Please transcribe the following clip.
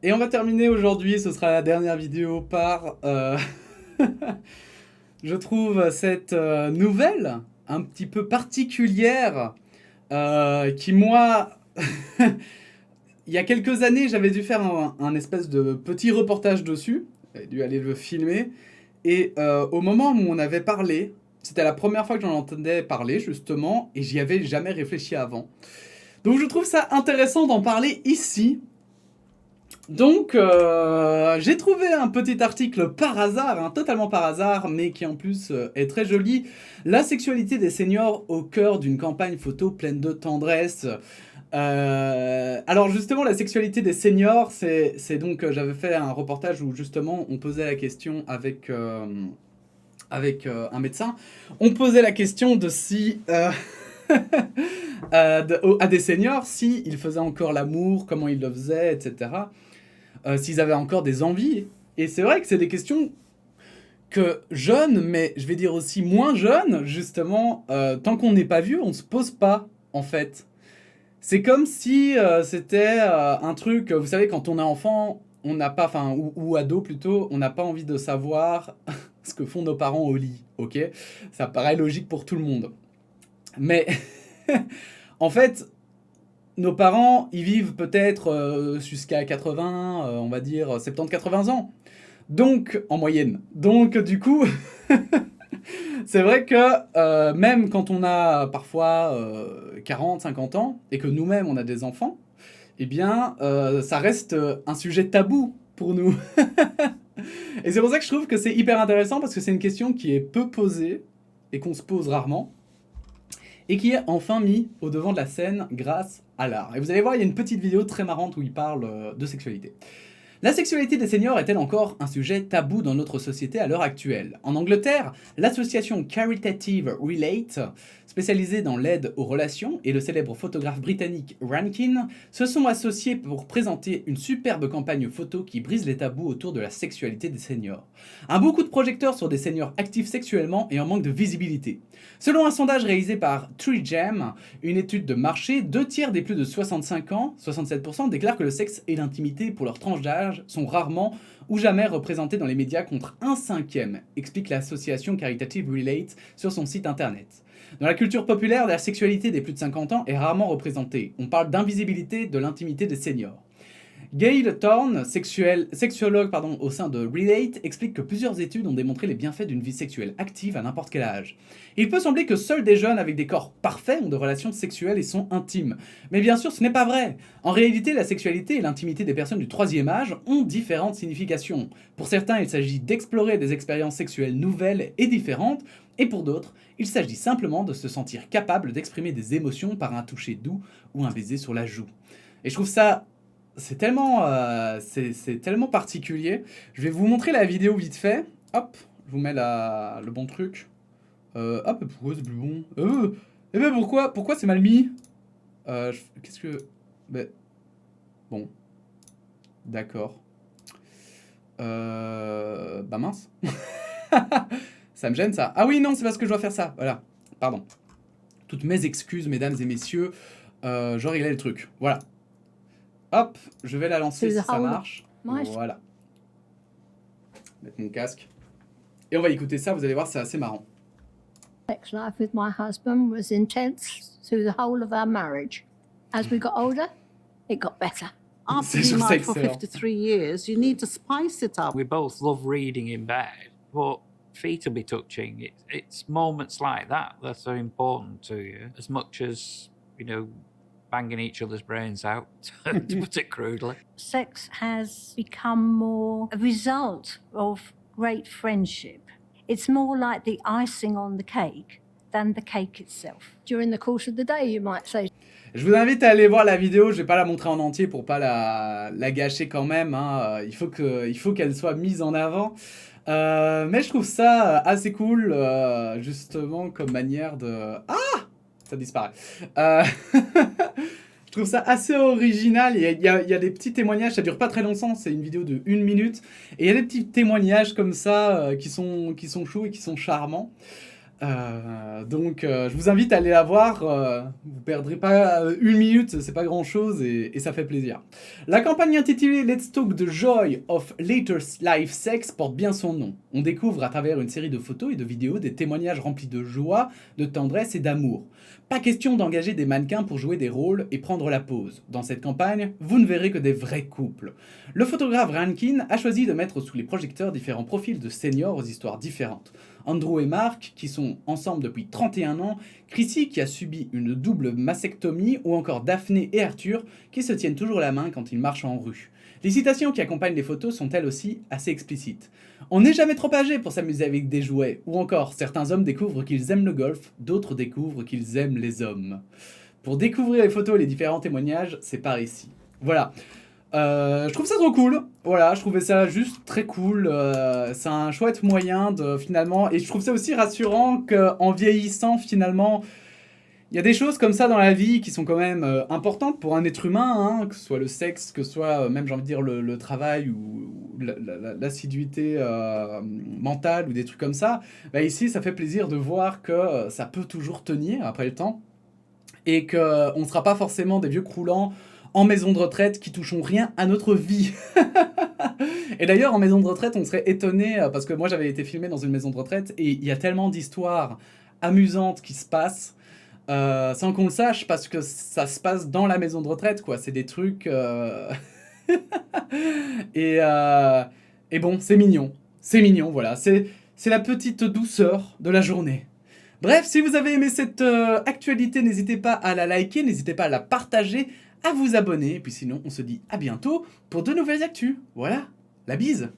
Et on va terminer aujourd'hui, ce sera la dernière vidéo par, je trouve, cette nouvelle un petit peu particulière qui, moi, il y a quelques années, j'avais dû faire un espèce de petit reportage dessus, j'avais dû aller le filmer, et au moment où on avait parlé, c'était la première fois que j'en entendais parler, justement, et j'y avais jamais réfléchi avant. Donc je trouve ça intéressant d'en parler ici. Donc, j'ai trouvé un petit article par hasard, hein, totalement par hasard, mais qui en plus est très joli. La sexualité des seniors au cœur d'une campagne photo pleine de tendresse. Alors justement, la sexualité des seniors, c'est donc, j'avais fait un reportage où justement on posait la question avec un médecin. On posait la question de si à des seniors, si ils faisaient encore l'amour, comment ils le faisaient, etc. S'ils avaient encore des envies. Et c'est vrai que c'est des questions que jeunes, mais je vais dire aussi moins jeunes, justement, tant qu'on n'est pas vieux, on se pose pas, en fait. C'est comme si c'était un truc, vous savez, quand on est enfant, on n'a pas, enfin, ou ado plutôt, on n'a pas envie de savoir ce que font nos parents au lit, ok? Ça paraît logique pour tout le monde. Mais en fait, nos parents, ils vivent peut-être jusqu'à 80, on va dire 70-80 ans. Donc, en moyenne. Donc, du coup, c'est vrai que même quand on a parfois 40, 50 ans, et que nous-mêmes, on a des enfants, eh bien, ça reste un sujet tabou pour nous. Et c'est pour ça que je trouve que c'est hyper intéressant, parce que c'est une question qui est peu posée, et qu'on se pose rarement, et qui est enfin mis au devant de la scène grâce à l'art. Et vous allez voir, il y a une petite vidéo très marrante où il parle de sexualité. La sexualité des seniors est-elle encore un sujet tabou dans notre société à l'heure actuelle? En Angleterre, l'association Caritative Relate, spécialisée dans l'aide aux relations, et le célèbre photographe britannique Rankin se sont associés pour présenter une superbe campagne photo qui brise les tabous autour de la sexualité des seniors. Un beau coup de projecteur sur des seniors actifs sexuellement et en manque de visibilité. Selon un sondage réalisé par 3GEM, une étude de marché, 2 tiers des plus de 65 ans, 67%, déclarent que le sexe et l'intimité pour leur tranche d'âge sont rarement ou jamais représentés dans les médias contre un cinquième, explique l'association Caritative Relate sur son site internet. Dans la culture populaire, la sexualité des plus de 50 ans est rarement représentée. On parle d'invisibilité de l'intimité des seniors. Gail Thorne, sexologue au sein de Relate, explique que plusieurs études ont démontré les bienfaits d'une vie sexuelle active à n'importe quel âge. Il peut sembler que seuls des jeunes avec des corps parfaits ont de relations sexuelles et sont intimes. Mais bien sûr, ce n'est pas vrai. En réalité, la sexualité et l'intimité des personnes du troisième âge ont différentes significations. Pour certains, il s'agit d'explorer des expériences sexuelles nouvelles et différentes, et pour d'autres, il s'agit simplement de se sentir capable d'exprimer des émotions par un toucher doux ou un baiser sur la joue. Et je trouve ça c'est tellement particulier. Je vais vous montrer la vidéo vite fait. Hop, je vous mets le bon truc. Hop, pourquoi c'est plus bon eh ben pourquoi c'est mal mis Qu'est-ce que... Ben, bon, d'accord. Bah mince. Ça me gêne ça. Ah oui, non, c'est parce que je dois faire ça. Voilà, pardon. Toutes mes excuses, mesdames et messieurs. Je réglais le truc. Voilà. Hop, je vais la lancer si ça marche. Voilà. Mettre mon casque. Et on va écouter ça, vous allez voir, c'est assez marrant. Sex life with my husband was intense through the whole of our marriage. As we got older, it got better. After being married for 53 years, you need to spice it up. We both love reading in bed, but feet will be touching. It's moments like that that are important to you, as much as, you know, banging each other's brains out, to put it crudely. Sex has become more a result of great friendship. It's more like the icing on the cake than the cake itself. During the course of the day, you might say. Je vous invite à aller voir la vidéo, je vais pas la montrer en entier pour pas la gâcher quand même, hein. Il faut qu'elle soit mise en avant. Mais je trouve ça assez cool, justement, comme manière de... Ah! Ça disparaît. Je trouve ça assez original. Il y a des petits témoignages, ça dure pas très longtemps, c'est une vidéo de 1 minute. Et il y a des petits témoignages comme ça qui sont chauds et qui sont charmants. Donc, je vous invite à aller la voir. Vous perdrez pas 1 minute, c'est pas grand chose et ça fait plaisir. La campagne intitulée Let's Talk the Joy of Later Life Sex porte bien son nom. On découvre à travers une série de photos et de vidéos des témoignages remplis de joie, de tendresse et d'amour. Pas question d'engager des mannequins pour jouer des rôles et prendre la pose. Dans cette campagne, vous ne verrez que des vrais couples. Le photographe Rankin a choisi de mettre sous les projecteurs différents profils de seniors aux histoires différentes. Andrew et Mark, qui sont ensemble depuis 31 ans, Chrissy, qui a subi une double mastectomie, ou encore Daphné et Arthur, qui se tiennent toujours la main quand ils marchent en rue. Les citations qui accompagnent les photos sont elles aussi assez explicites. On n'est jamais trop âgé pour s'amuser avec des jouets, ou encore certains hommes découvrent qu'ils aiment le golf, d'autres découvrent qu'ils aiment les hommes. Pour découvrir les photos et les différents témoignages, c'est par ici. Voilà. Je trouve ça trop cool. Voilà, je trouvais ça juste très cool. C'est un chouette moyen de finalement, et je trouve ça aussi rassurant qu'en vieillissant finalement, il y a des choses comme ça dans la vie qui sont quand même importantes pour un être humain, hein, que ce soit le sexe, que ce soit même j'ai envie de dire le travail ou l'assiduité mentale ou des trucs comme ça. Bah ici, ça fait plaisir de voir que ça peut toujours tenir après le temps et qu'on ne sera pas forcément des vieux croulants en maison de retraite qui touchons rien à notre vie. Et d'ailleurs, en maison de retraite, on serait étonné, parce que moi j'avais été filmé dans une maison de retraite, et il y a tellement d'histoires amusantes qui se passent, sans qu'on le sache, parce que ça se passe dans la maison de retraite, quoi. C'est des trucs... et bon, c'est mignon, voilà. C'est la petite douceur de la journée. Bref, si vous avez aimé cette actualité, n'hésitez pas à la liker, n'hésitez pas à la partager, à vous abonner, et puis sinon on se dit à bientôt pour de nouvelles actus. Voilà, la bise.